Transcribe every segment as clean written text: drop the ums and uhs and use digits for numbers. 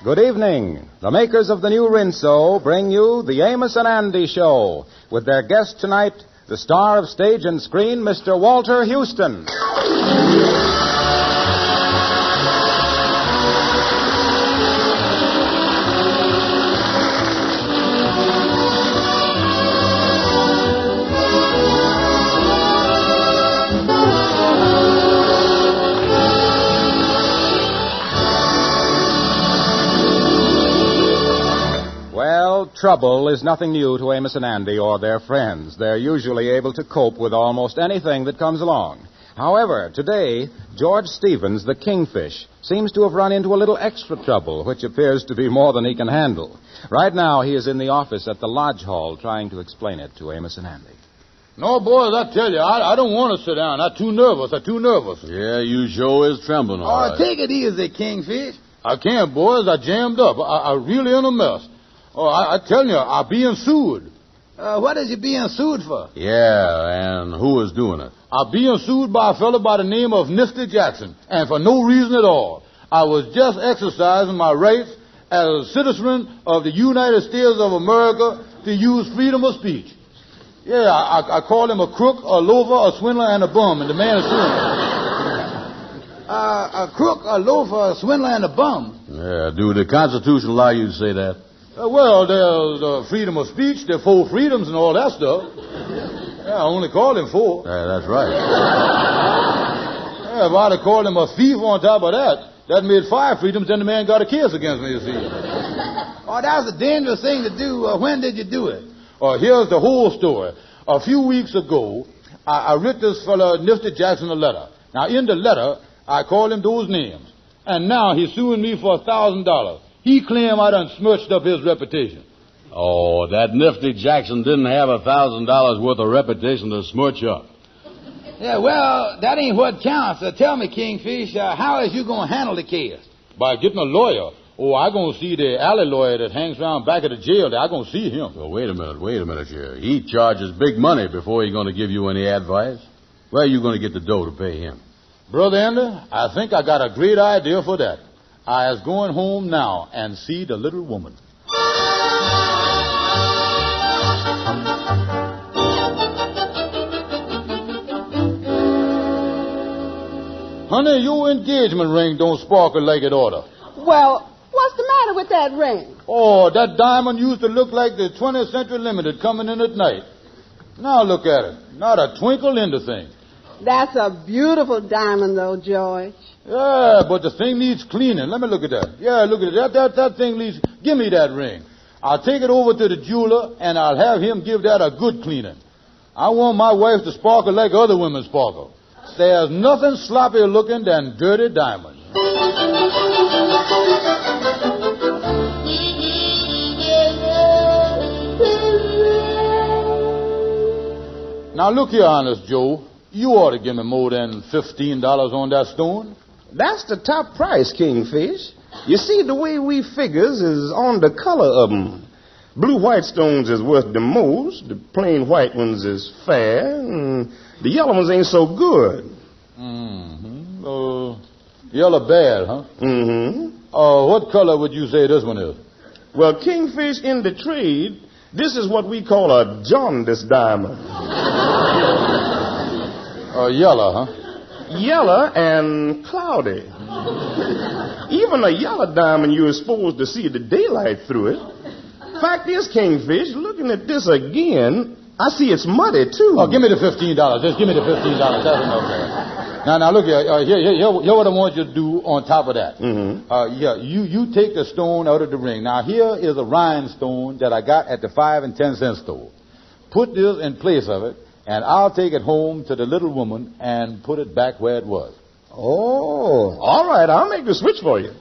Good evening. The makers of the new Rinso bring you the Amos and Andy Show with their guest tonight, the star of stage and screen, Mr. Walter Houston. Trouble is nothing new to Amos and Andy or their friends. They're usually able to cope with almost anything that comes along. However, today, George Stevens, the Kingfish, seems to have run into a little extra trouble, which appears to be more than he can handle. Right now, he is in the office at the Lodge Hall trying to explain it to Amos and Andy. No, boys, I tell you, I don't want to sit down. I'm too nervous. Yeah, you sure is trembling all right. Take it easy, Kingfish. I can't, boys. I jammed up. I really in a mess. Oh, I tell you, I'm being sued. What is you being sued for? Yeah, and who is doing it? I'm being sued by a fellow by the name of Nifty Jackson, and for no reason at all. I was just exercising my rights as a citizen of the United States of America to use freedom of speech. Yeah, I called him a crook, a loafer, a swindler, and a bum, and the man is suing me. A crook, a loafer, a swindler, and a bum? Yeah, do the Constitution allow you to say that? Well, there's freedom of speech, there's 4 freedoms and all that stuff. Yeah, I only called him 4. Yeah, that's right. Yeah, if I'd have called him a thief on top of that made 5 freedoms, then the man got a case against me, you see. Oh, that was a dangerous thing to do. When did you do it? Here's the whole story. A few weeks ago, I writ this fellow Nifty Jackson a letter. Now, in the letter, I called him those names. And now he's suing me for $1,000. He claimed I done smirched up his reputation. Oh, that Nifty Jackson didn't have $1,000 worth of reputation to smirch up. Yeah, well, that ain't what counts. Tell me, Kingfish, how is you going to handle the case? By getting a lawyer. Oh, I going to see the alley lawyer that hangs around back of the jail there. I going to see him. Well, wait a minute here. He charges big money before he's going to give you any advice. Where are you going to get the dough to pay him? Brother Andy, I think I got a great idea for that. I is going home now and see the little woman. Honey, your engagement ring don't sparkle like it oughta. Well, what's the matter with that ring? Oh, that diamond used to look like the 20th Century Limited coming in at night. Now look at it. Not a twinkle in the thing. That's a beautiful diamond, though, George. Yeah, but the thing needs cleaning. Let me look at that. Yeah, look at it. That thing needs... Give me that ring. I'll take it over to the jeweler, and I'll have him give that a good cleaning. I want my wife to sparkle like other women sparkle. There's nothing sloppier looking than dirty diamonds. Now, look here, Honest Joe. You ought to give me more than $15 on that stone. That's the top price, Kingfish. You see, the way we figures is on the color of them. Blue white stones is worth the most. The plain white ones is fair. And the yellow ones ain't so good. Mm-hmm. Yellow bad, huh? Mm-hmm. What color would you say this one is? Well, Kingfish, in the trade, this is what we call a jaundice diamond. Yellow, huh? Yellow and cloudy. Even a yellow diamond, you're supposed to see the daylight through it. Fact is, Kingfish, looking at this again, I see it's muddy, too. Oh, give me the $15. Just give me the $15. That's enough there. Now, look here. Here what I want you to do on top of that. Mm-hmm. You take the stone out of the ring. Now, here is a rhinestone that I got at the 5 and 10 cent store. Put this in place of it, and I'll take it home to the little woman and put it back where it was. Oh, all right. I'll make the switch for you.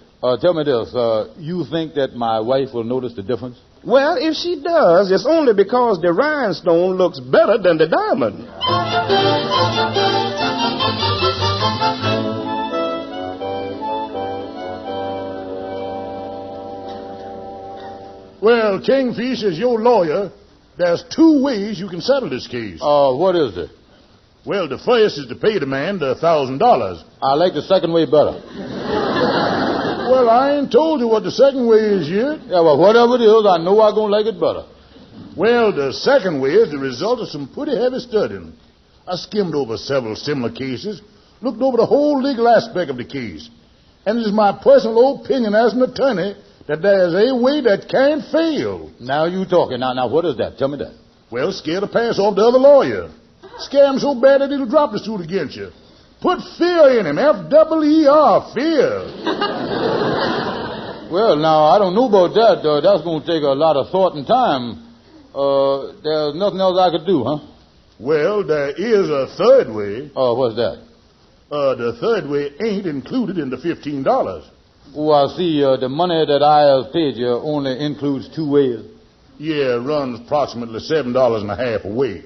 Tell me this. You think that my wife will notice the difference? Well, if she does, it's only because the rhinestone looks better than the diamond. Well, Kingfish is your lawyer. There's 2 ways you can settle this case. What is it? Well, the first is to pay the man the $1,000. I like the second way better. Well, I ain't told you what the second way is yet. Yeah, well, whatever it is, I know I'm going to like it better. Well, the second way is the result of some pretty heavy studying. I skimmed over several similar cases, looked over the whole legal aspect of the case. And it is my personal opinion as an attorney that there is a way that can't fail. Now you talking. Now, what is that? Tell me that. Well, scare the pants off the other lawyer. Scare him so bad that he'll drop the suit against you. Put fear in him. F-E-E-R, fear. Well, now, I don't know about that. That's going to take a lot of thought and time. There's nothing else I could do, huh? Well, there is a third way. What's that? The third way ain't included in the $15. Oh, I see. The money that I have paid you only includes 2 ways. Yeah, runs approximately $7.50 a week.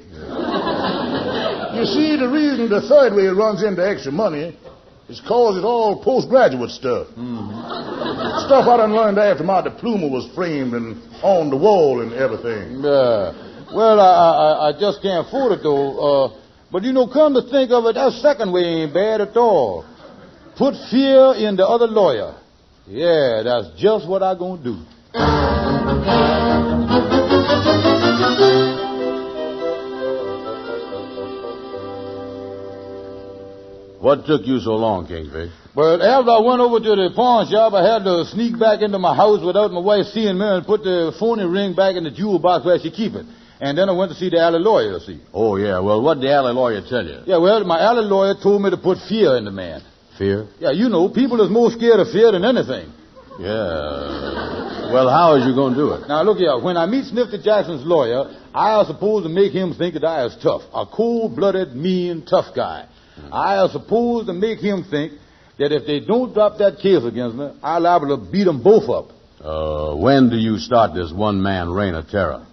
You see, the reason the third way runs into extra money is cause it's all postgraduate stuff. Mm-hmm. Stuff I done learned after my diploma was framed and on the wall and everything. Yeah. Well, I just can't afford it, though. But, come to think of it, that second way ain't bad at all. Put fear in the other lawyer. Yeah, that's just what I'm going to do. What took you so long, Kingfish? Well, after I went over to the pawn shop, I had to sneak back into my house without my wife seeing me and put the phony ring back in the jewel box where she keep it. And then I went to see the alley lawyer, you see. Oh, yeah. Well, what did the alley lawyer tell you? Yeah, well, my alley lawyer told me to put fear in the man. Fear? Yeah, people is more scared of fear than anything. Yeah. Well, how is you going to do it? Now, look here. When I meet Snifty Jackson's lawyer, I am supposed to make him think that I is tough. A cold-blooded, mean, tough guy. I am supposed to make him think that if they don't drop that case against me, I'm liable to beat them both up. When do you start this one-man reign of terror?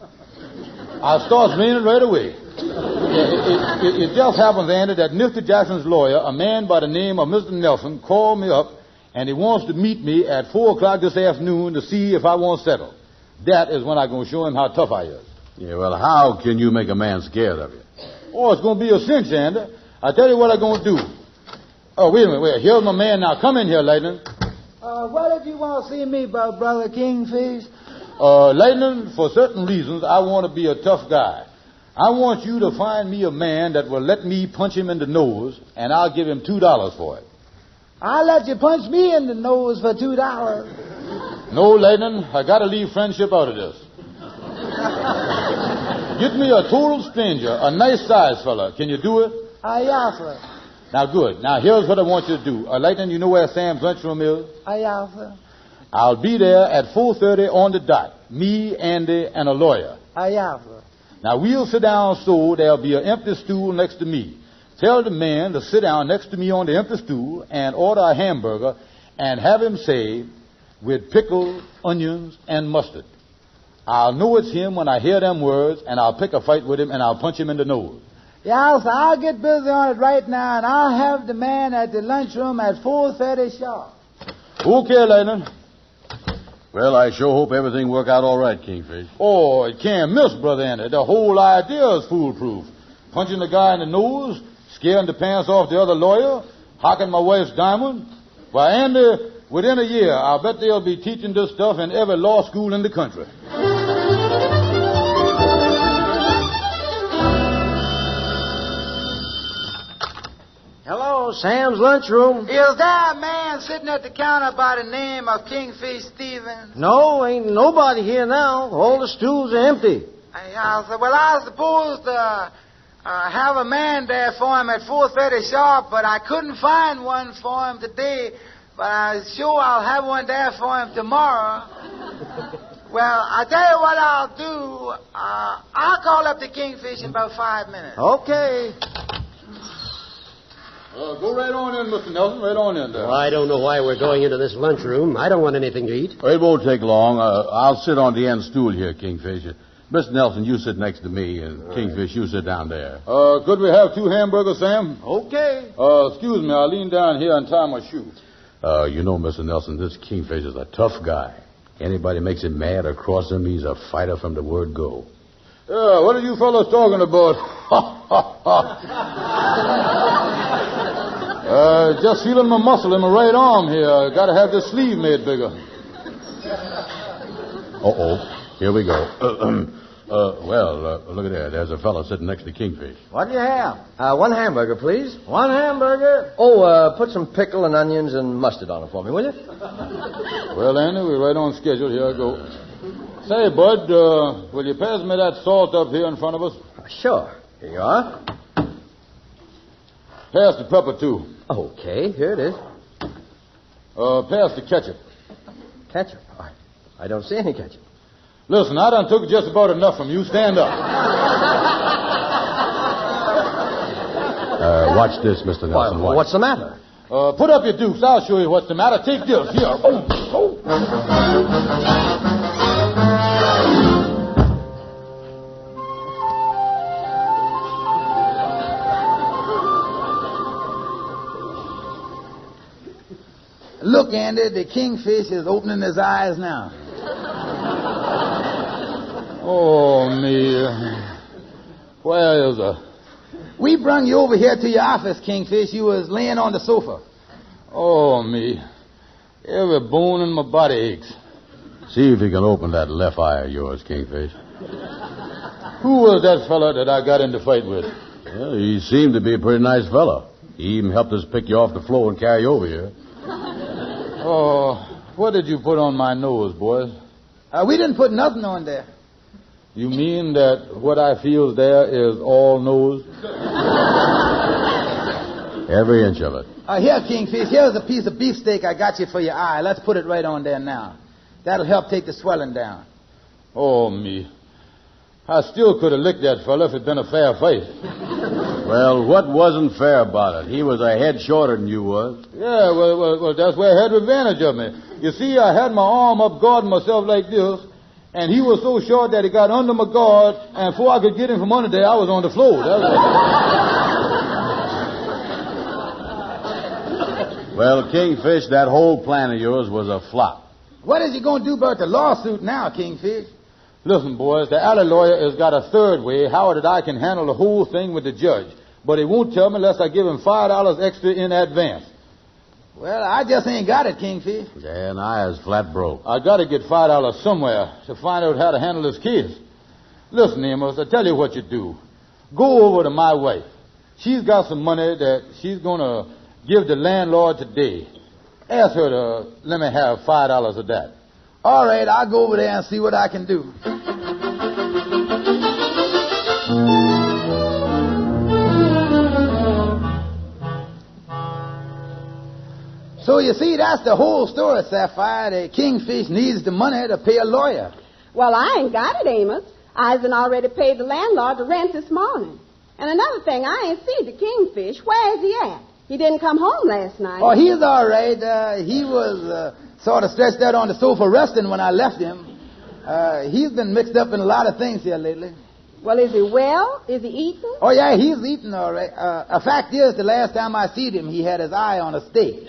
I'll start raining right away. It just happens, Andy, that Nifty Jackson's lawyer, a man by the name of Mr. Nelson, called me up, and he wants to meet me at 4 o'clock this afternoon to see if I won't settle. That is when I'm going to show him how tough I is. Yeah, well, how can you make a man scared of you? Oh, it's going to be a cinch, Andy. I tell you what I'm going to do. Oh, wait a minute. Here's my man now. Come in here, Lightning. What did you want to see me about, Brother Kingfish? Lightning, for certain reasons, I want to be a tough guy. I want you to find me a man that will let me punch him in the nose, and I'll give him $2 for it. I'll let you punch me in the nose for $2. No, Lightning, I got to leave friendship out of this. Get me a total stranger, a nice-sized fella. Can you do it? Yes, sir. Now, good. Now, here's what I want you to do. Lightning, you know where Sam's lunchroom is? Yes, sir. I'll be there at 4:30 on the dot. Me, Andy, and a lawyer. Yes, sir. Now, we'll sit down so there'll be an empty stool next to me. Tell the man to sit down next to me on the empty stool and order a hamburger and have him say, with pickles, onions, and mustard. I'll know it's him when I hear them words, and I'll pick a fight with him, and I'll punch him in the nose. Yeah, sir, I'll get busy on it right now, and I'll have the man at the lunchroom at 4:30 sharp. Okay, Lightning. Well, I sure hope everything work out all right, Kingfish. Oh, it can't miss, Brother Andy. The whole idea is foolproof. Punching the guy in the nose, scaring the pants off the other lawyer, hocking my wife's diamond. Why, Andy, within a year, I'll bet they'll be teaching this stuff in every law school in the country. Hello, Sam's lunchroom. Is there a man sitting at the counter by the name of Kingfish Stevens? No, ain't nobody here now. All the stools are empty. Well, I was supposed to have a man there for him at 4:30 sharp, but I couldn't find one for him today. But I'm sure I'll have one there for him tomorrow. Well, I tell you what I'll do. I'll call up the Kingfish in about 5 minutes. Okay. Go right on in, Mr. Nelson. Right on in there. Well, I don't know why we're going into this lunchroom. I don't want anything to eat. It won't take long. I'll sit on the end stool here, Kingfish. Mr. Nelson, you sit next to me, and Kingfish, you sit down there. Could we have 2 hamburgers, Sam? Okay. Excuse me. I'll lean down here and tie my shoe. Mr. Nelson, this Kingfish is a tough guy. Anybody makes him mad or cross him, he's a fighter from the word go. What are you fellows talking about? Just feeling my muscle in my right arm here. Got to have this sleeve made bigger. Here we go. Look at there. There's a fellow sitting next to Kingfish. What do you have? One hamburger, please. One hamburger. Oh, put some pickle and onions and mustard on it for me, will you? Well, Andy, we're right on schedule. Here I go. Say, Bud, will you pass me that salt up here in front of us? Sure. Here you are. Pass the pepper, too. Okay, here it is. Pass the ketchup. Ketchup? I don't see any ketchup. Listen, I done took just about enough from you. Stand up. Watch this, Mr. Nelson. Well, what's the matter? Put up your dukes. I'll show you what's the matter. Take this. Here. Look, Andy, the Kingfish is opening his eyes now. Oh, me. Where is her? We brung you over here to your office, Kingfish. You was laying on the sofa. Oh, me. Every bone in my body aches. See if you can open that left eye of yours, Kingfish. Who was that fella that I got in the fight with? Well, he seemed to be a pretty nice fella. He even helped us pick you off the floor and carry you over here. Oh, what did you put on my nose, boys? We didn't put nothing on there. You mean that what I feel there is all nose? Every inch of it. Here, Kingfish, here's a piece of beefsteak I got you for your eye. Let's put it right on there now. That'll help take the swelling down. Oh, me. I still could have licked that fella if it'd been a fair fight. Well, what wasn't fair about it? He was a head shorter than you was. Yeah, well, that's where he had advantage of me. You see, I had my arm up guarding myself like this, and he was so short that he got under my guard, and before I could get him from under there, I was on the floor. Well, Kingfish, that whole plan of yours was a flop. What is he going to do about the lawsuit now, Kingfish? Listen, boys, the alley lawyer has got a third way how that I can handle the whole thing with the judge. But he won't tell me unless I give him $5 extra in advance. Well, I just ain't got it, Kingfish. Yeah, and I is flat broke. I got to get $5 somewhere to find out how to handle this case. Listen, Amos, I tell you what you do. Go over to my wife. She's got some money that she's going to give the landlord today. Ask her to let me have $5 of that. All right, I'll go over there and see what I can do. So you see, that's the whole story, Sapphire. The Kingfish needs the money to pay a lawyer. Well, I ain't got it, Amos. I've already paid the landlord the rent this morning. And another thing, I ain't seen the Kingfish. Where is he at? He didn't come home last night. Oh, he's all right. He was sort of stretched out on the sofa resting when I left him. He's been mixed up in a lot of things here lately. Well, is he well? Is he eating? Oh, yeah, he's eating all right. A fact is, the last time I seen him, he had his eye on a steak.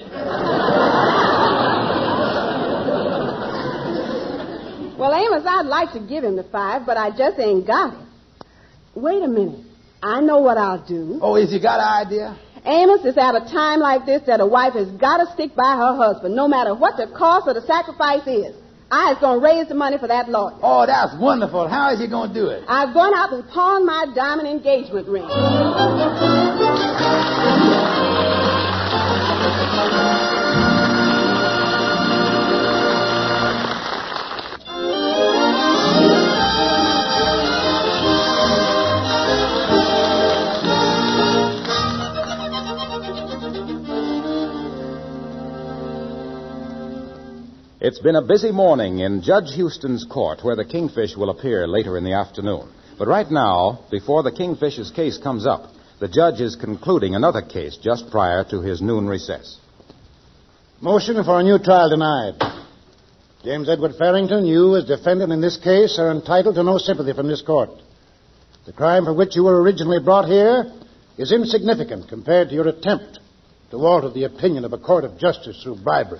Well, Amos, I'd like to give him the $5, but I just ain't got it. Wait a minute. I know what I'll do. Oh, has you got an idea? Amos, it's at a time like this that a wife has got to stick by her husband, no matter what the cost or the sacrifice is. I was going to raise the money for that lawyer. Oh, that's wonderful. How is you going to do it? I've gone out and pawned my diamond engagement ring. It's been a busy morning in Judge Houston's court, where the Kingfish will appear later in the afternoon. But right now, before the Kingfish's case comes up, the judge is concluding another case just prior to his noon recess. Motion for a new trial denied. James Edward Farrington, you, as defendant in this case, are entitled to no sympathy from this court. The crime for which you were originally brought here is insignificant compared to your attempt to alter the opinion of a court of justice through bribery.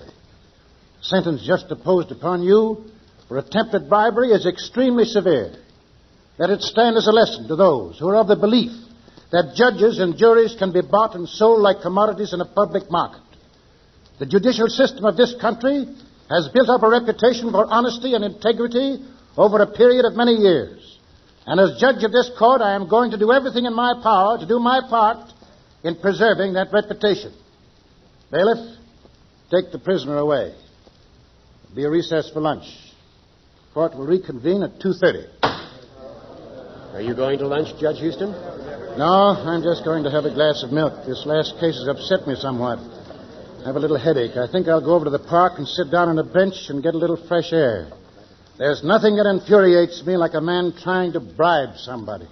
The sentence just imposed upon you for attempted bribery is extremely severe. Let it stand as a lesson to those who are of the belief that judges and juries can be bought and sold like commodities in a public market. The judicial system of this country has built up a reputation for honesty and integrity over a period of many years. And as judge of this court, I am going to do everything in my power to do my part in preserving that reputation. Bailiff, take the prisoner away. There'll be a recess for lunch. Court will reconvene at 2:30. Are you going to lunch, Judge Houston? No, I'm just going to have a glass of milk. This last case has upset me somewhat. I have a little headache. I think I'll go over to the park and sit down on a bench and get a little fresh air. There's nothing that infuriates me like a man trying to bribe somebody.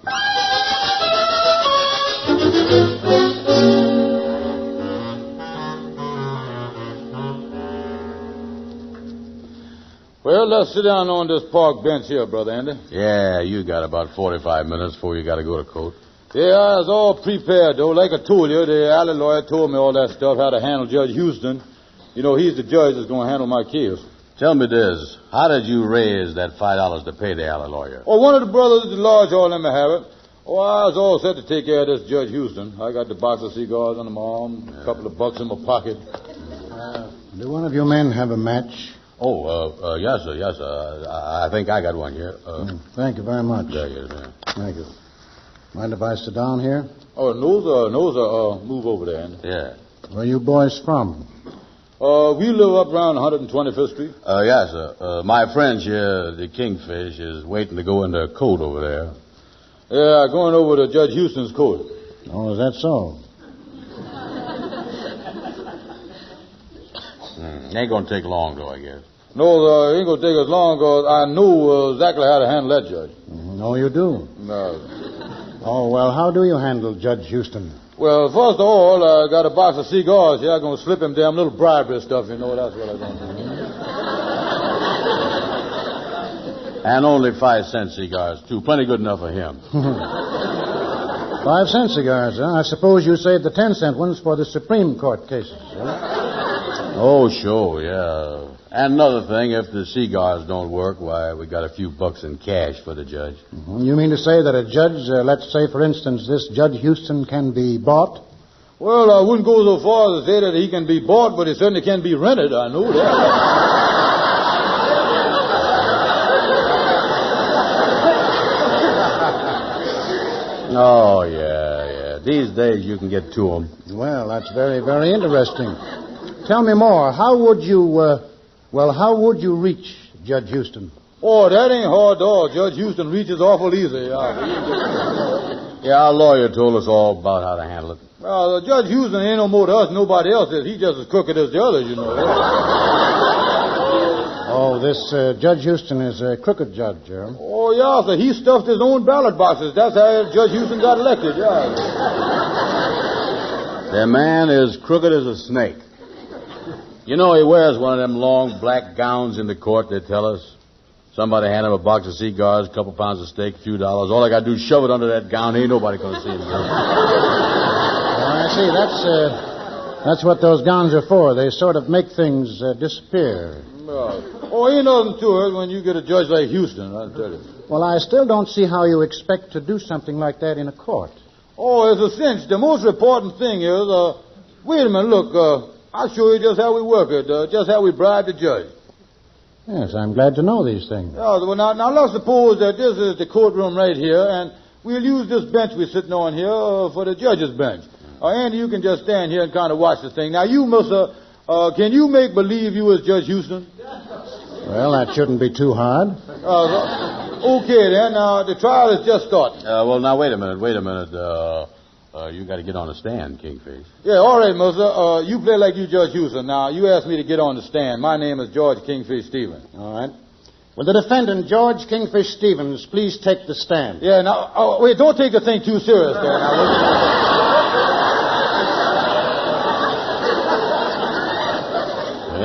Well, let's sit down on this park bench here, Brother Andy. Yeah, you got about 45 minutes before you got to go to court. Yeah, I was all prepared, though. Like I told you, the alley lawyer told me all that stuff, how to handle Judge Houston. You know, he's the judge that's going to handle my case. Tell me this. How did you raise that $5 to pay the alley lawyer? Oh, one of the brothers at the lodge all let me have it. Oh, I was all set to take care of this Judge Houston. I got the box of cigars under my arm, a couple of bucks in my pocket. Do one of you men have a match? Oh, yes, sir, yes, sir. I think I got one here. Thank you very much. There you go. Thank you. Mind if I sit down here? Oh, no, sir. Move over there, Andy. Yeah. Where are you boys from? We live up around 125th Street. Yes, sir. My friend here, the Kingfish, is waiting to go in their coat over there. Yeah, going over to Judge Houston's court. Oh, is that so? Ain't going to take long, though, I guess. No, it ain't going to take us long, because I know exactly how to handle that judge. No, you do? No. Oh, well, how do you handle Judge Houston? Well, first of all, I got a box of cigars here. I'm going to slip him damn little bribery stuff, you know. That's what I'm going to do. And only 5-cent cigars, too. Plenty good enough for him. 5-cent cigars, huh? I suppose you saved the 10-cent ones for the Supreme Court cases, huh? Oh, sure, yeah. And another thing, if the cigars don't work, why, we got a few bucks in cash for the judge. Mm-hmm. You mean to say that a judge, let's say, for instance, this Judge Houston can be bought? Well, I wouldn't go so far as to say that he can be bought, but he certainly can be rented. I know that. Oh, yeah. These days you can get to them. Well, that's very, very interesting. Tell me more. How would you reach Judge Houston? Oh, that ain't hard at all. Judge Houston reaches awful easy. Yeah, our lawyer told us all about how to handle it. Well, Judge Houston ain't no more to us than nobody else is. He's just as crooked as the others, you know. Oh, this Judge Houston is a crooked judge, huh? Oh, yeah, so he stuffed his own ballot boxes. That's how Judge Houston got elected, yeah. The man is crooked as a snake. You know, he wears one of them long black gowns in the court, they tell us. Somebody hand him a box of cigars, a couple pounds of steak, a few dollars. All I got to do is shove it under that gown. Ain't nobody going to see him. I see. That's what those gowns are for. They sort of make things disappear. Oh, ain't nothing to it when you get a judge like Houston, I'll tell you. Well, I still don't see how you expect to do something like that in a court. Oh, it's a cinch. The most important thing is, wait a minute, look, I'll show you just how we work it, just how we bribe the judge. Yes, I'm glad to know these things. Yeah, well, now let's suppose that this is the courtroom right here, and we'll use this bench we're sitting on here for the judge's bench. Andy, you can just stand here and kind of watch the thing. Now, you, mister, can you make believe you was Judge Houston? Well, that shouldn't be too hard. Okay, then. The trial is just starting. Well, now, wait a minute. You got to get on the stand, Kingfish. Yeah, all right, mister. You play like you Judge Houston. Now, you asked me to get on the stand. My name is George Kingfish Stevens. All right. Will the defendant, George Kingfish Stevens, please take the stand? Yeah, now, wait, don't take the thing too serious there.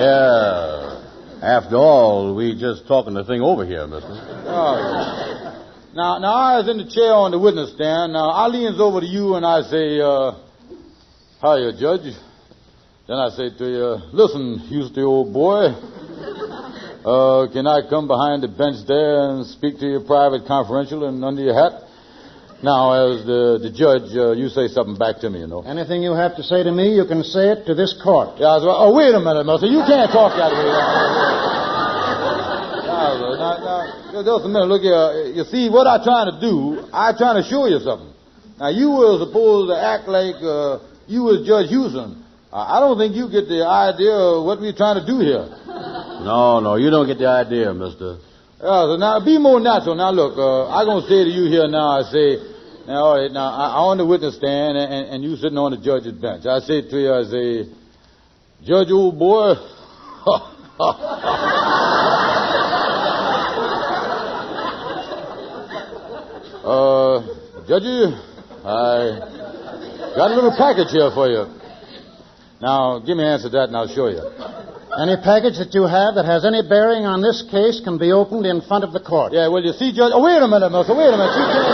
Yeah. After all, we just talking the thing over here, mister. Oh, Now, I was in the chair on the witness stand. Now, I leans over to you and I say, hiya, Judge. Then I say to you, listen, Houston, old boy, can I come behind the bench there and speak to you private, confidential, and under your hat? Now, as the judge, you say something back to me, Anything you have to say to me, you can say it to this court. Yeah, oh, wait a minute, mister. You can't talk that way. Now, just a minute. Look here. You see, what I'm trying to do, I'm trying to show you something. Now, you were supposed to act like you was Judge Houston. I don't think you get the idea of what we're trying to do here. No, you don't get the idea, mister. Yeah, so now, be more natural. Now, look, I'm going to say to you here now, I say, now, all right, now, I'm on the witness stand, and you sitting on the judge's bench. I say to you, I say, Judge, old boy, Judge, I got a little package here for you. Now, give me an answer to that, and I'll show you. Any package that you have that has any bearing on this case can be opened in front of the court. Yeah, well, you see, Judge... Oh, wait a minute, mister. Wait a minute. You can't...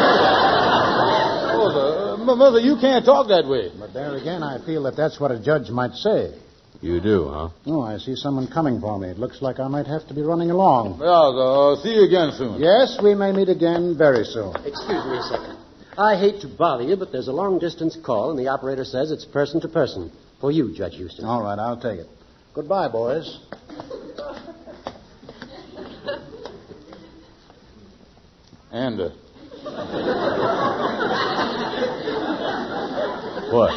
Mother, you can't talk that way. But there again, I feel that that's what a judge might say. You do, huh? Oh, I see someone coming for me. It looks like I might have to be running along. Yeah, see you again soon. Yes, we may meet again very soon. Excuse me a second. I hate to bother you, but there's a long-distance call, and the operator says it's person to person. For you, Judge Houston. All right, I'll take it. Goodbye, boys. And, What?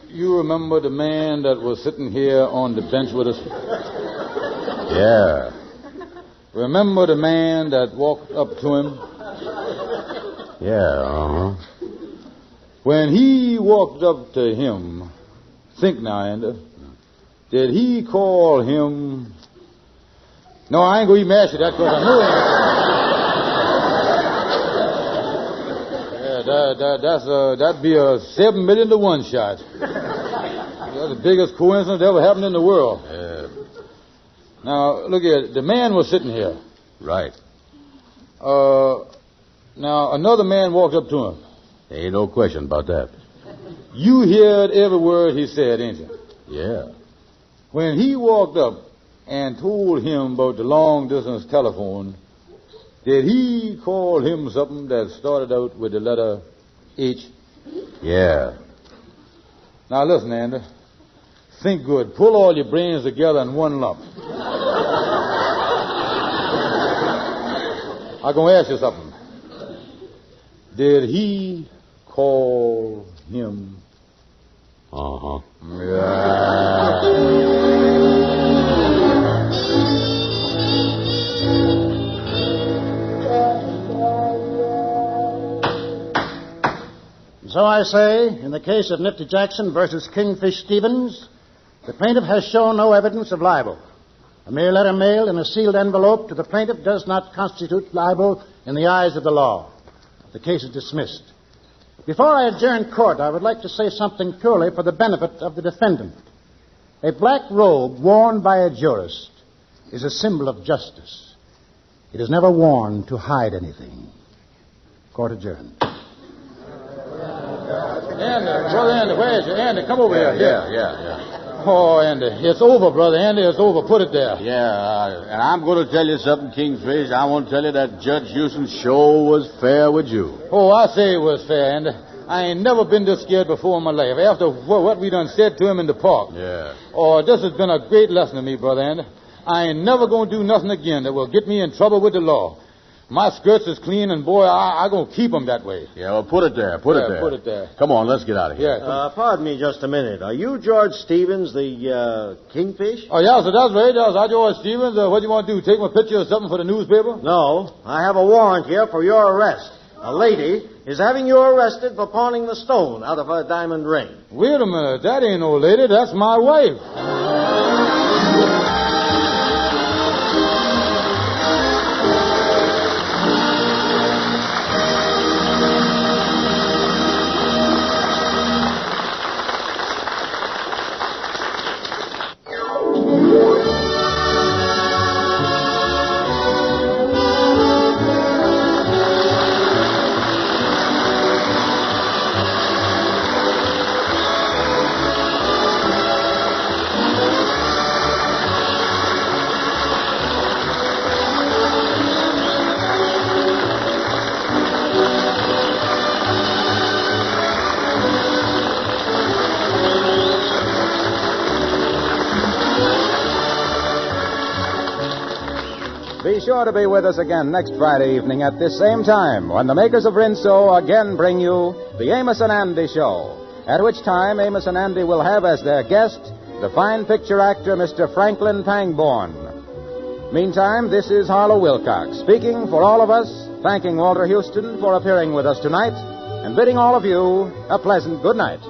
You remember the man that was sitting here on the bench with us? Yeah. Remember the man that walked up to him? Yeah, uh-huh. When he walked up to him, think now, Andy, did he call him... No, I ain't going to even ask you that because I know that'd be a 7 million to 1 shot. That's the biggest coincidence that ever happened in the world. Yeah. Now, look here. The man was sitting here. Right. Now, another man walked up to him. There ain't no question about that. You heard every word he said, ain't you? Yeah. When he walked up and told him about the long-distance telephone, did he call him something that started out with the letter H? Yeah. Now, listen, Andy. Think good. Pull all your brains together in one lump. I'm going to ask you something. Did he call him? Uh-huh. Yeah. So I say, in the case of Nifty Jackson versus Kingfish Stevens, the plaintiff has shown no evidence of libel. A mere letter mailed in a sealed envelope to the plaintiff does not constitute libel in the eyes of the law. The case is dismissed. Before I adjourn court, I would like to say something purely for the benefit of the defendant. A black robe worn by a jurist is a symbol of justice. It is never worn to hide anything. Court adjourned. Andy, Brother Andy, where's you? Andy, come over here. Yeah. Oh, Andy, it's over, Brother Andy, it's over. Put it there. Yeah, and I'm going to tell you something, Kingfish. I want to tell you that Judge Houston's show was fair with you. Oh, I say it was fair, Andy. I ain't never been this scared before in my life. After what we done said to him in the park. Yeah. Oh, this has been a great lesson to me, Brother Andy. I ain't never going to do nothing again that will get me in trouble with the law. My skirts is clean, and, boy, I'm going to keep them that way. Yeah, well, put it there. Put it there. Come on, let's get out of here. Yeah. Pardon me just a minute. Are you George Stevens, the Kingfish? Oh, yeah, so that's right. I'm George Stevens. What do you want to do, take my picture or something for the newspaper? No, I have a warrant here for your arrest. A lady is having you arrested for pawning the stone out of her diamond ring. Wait a minute. That ain't no lady. That's my wife. sure to be with us again next Friday evening at this same time when the makers of Rinso again bring you the Amos and Andy Show, at which time Amos and Andy will have as their guest the fine picture actor, Mr. Franklin Pangborn. Meantime, this is Harlow Wilcox speaking for all of us, thanking Walter Houston for appearing with us tonight, and bidding all of you a pleasant good night.